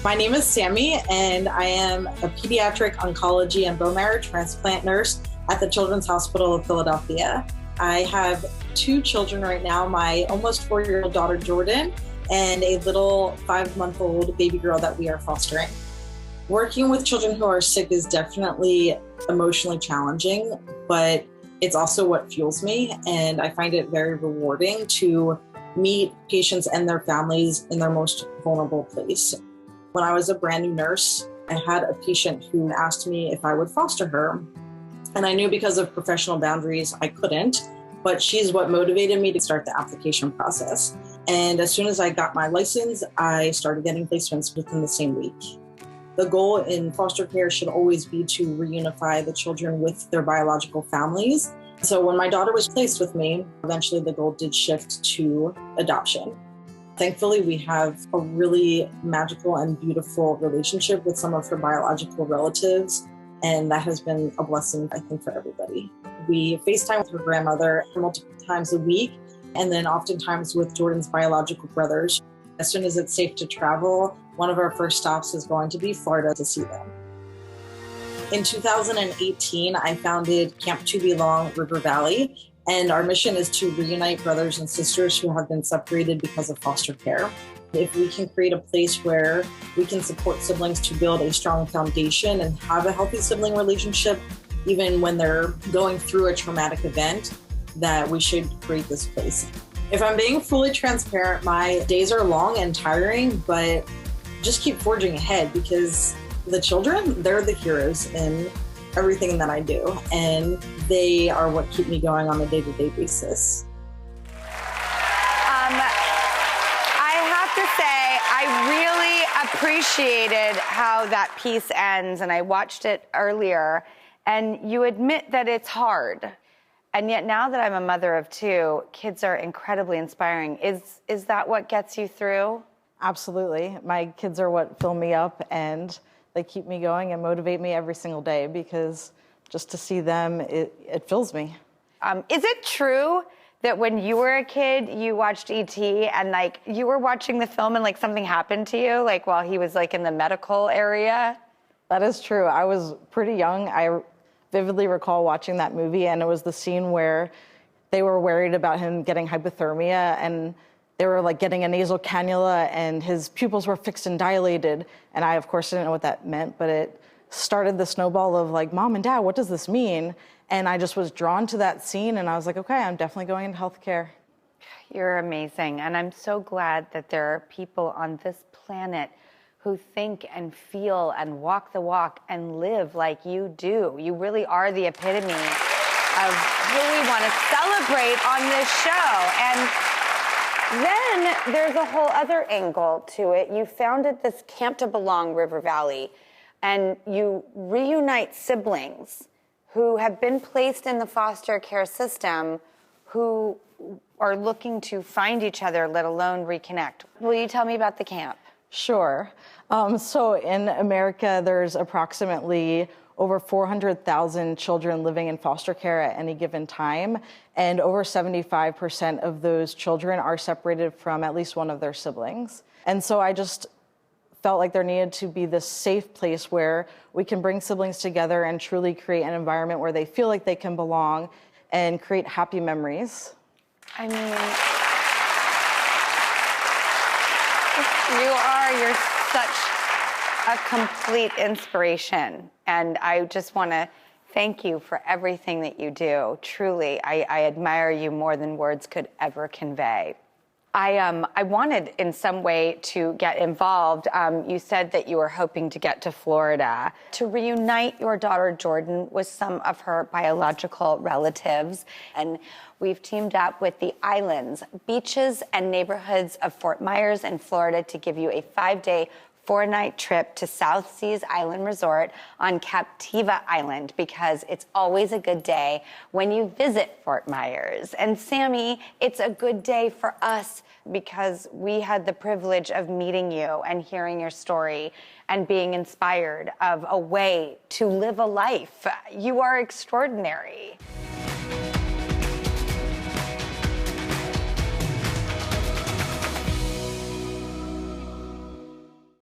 My name is Sammy, and I am a pediatric oncology and bone marrow transplant nurse at the Children's Hospital of Philadelphia. I have 2 children right now, my almost 4-year-old daughter, Jordan, and a little 5-month-old baby girl that we are fostering. Working with children who are sick is definitely emotionally challenging, but it's also what fuels me, and I find it very rewarding to meet patients and their families in their most vulnerable place. When I was a brand new nurse, I had a patient who asked me if I would foster her. And I knew because of professional boundaries, I couldn't, but she's what motivated me to start the application process. And as soon as I got my license, I started getting placements within the same week. The goal in foster care should always be to reunify the children with their biological families. So when my daughter was placed with me, eventually the goal did shift to adoption. Thankfully, we have a really magical and beautiful relationship with some of her biological relatives, and that has been a blessing, I think, for everybody. We FaceTime with her grandmother multiple times a week, and then oftentimes with Jordan's biological brothers. As soon as it's safe to travel, one of our first stops is going to be Florida to see them. In 2018, I founded Camp To Belong River Valley, and our mission is to reunite brothers and sisters who have been separated because of foster care. If we can create a place where we can support siblings to build a strong foundation and have a healthy sibling relationship, even when they're going through a traumatic event, that we should create this place. If I'm being fully transparent, my days are long and tiring, but just keep forging ahead because the children, they're the heroes in everything that I do, and they are what keep me going on a day-to-day basis. I have to say, I really appreciated how that piece ends, and I watched it earlier, and you admit that it's hard. And yet now that I'm a mother of 2, kids are incredibly inspiring. Is that what gets you through? Absolutely. My kids are what fill me up, and they keep me going and motivate me every single day because just to see them, it fills me. Is it true that when you were a kid, you watched E.T. and like you were watching the film and like something happened to you, like while he was like in the medical area? That is true. I was pretty young. I vividly recall watching that movie, and it was the scene where they were worried about him getting hypothermia, and they were like getting a nasal cannula and his pupils were fixed and dilated. And I, of course, didn't know what that meant, but it started the snowball of like, Mom and Dad, what does this mean? And I just was drawn to that scene, and I was like, okay, I'm definitely going into healthcare. You're amazing. And I'm so glad that there are people on this planet who think and feel and walk the walk and live like you do. You really are the epitome of who we want to celebrate on this show. And then there's a whole other angle to it. You founded this Camp To Belong River Valley, and you reunite siblings who have been placed in the foster care system who are looking to find each other, let alone reconnect. Will you tell me about the camp? Sure. So in America, there's approximately over 400,000 children living in foster care at any given time, and over 75% of those children are separated from at least one of their siblings. And so I just felt like there needed to be this safe place where we can bring siblings together and truly create an environment where they feel like they can belong and create happy memories. I mean, you're such a complete inspiration. And I just want to thank you for everything that you do. Truly, I admire you more than words could ever convey. I wanted in some way to get involved. You said that you were hoping to get to Florida to reunite your daughter Jordan with some of her biological relatives. And we've teamed up with the islands, beaches, and neighborhoods of Fort Myers in Florida to give you a 5-day 4-night trip to South Seas Island Resort on Captiva Island, because it's always a good day when you visit Fort Myers. And Sammy, it's a good day for us because we had the privilege of meeting you and hearing your story and being inspired of a way to live a life. You are extraordinary.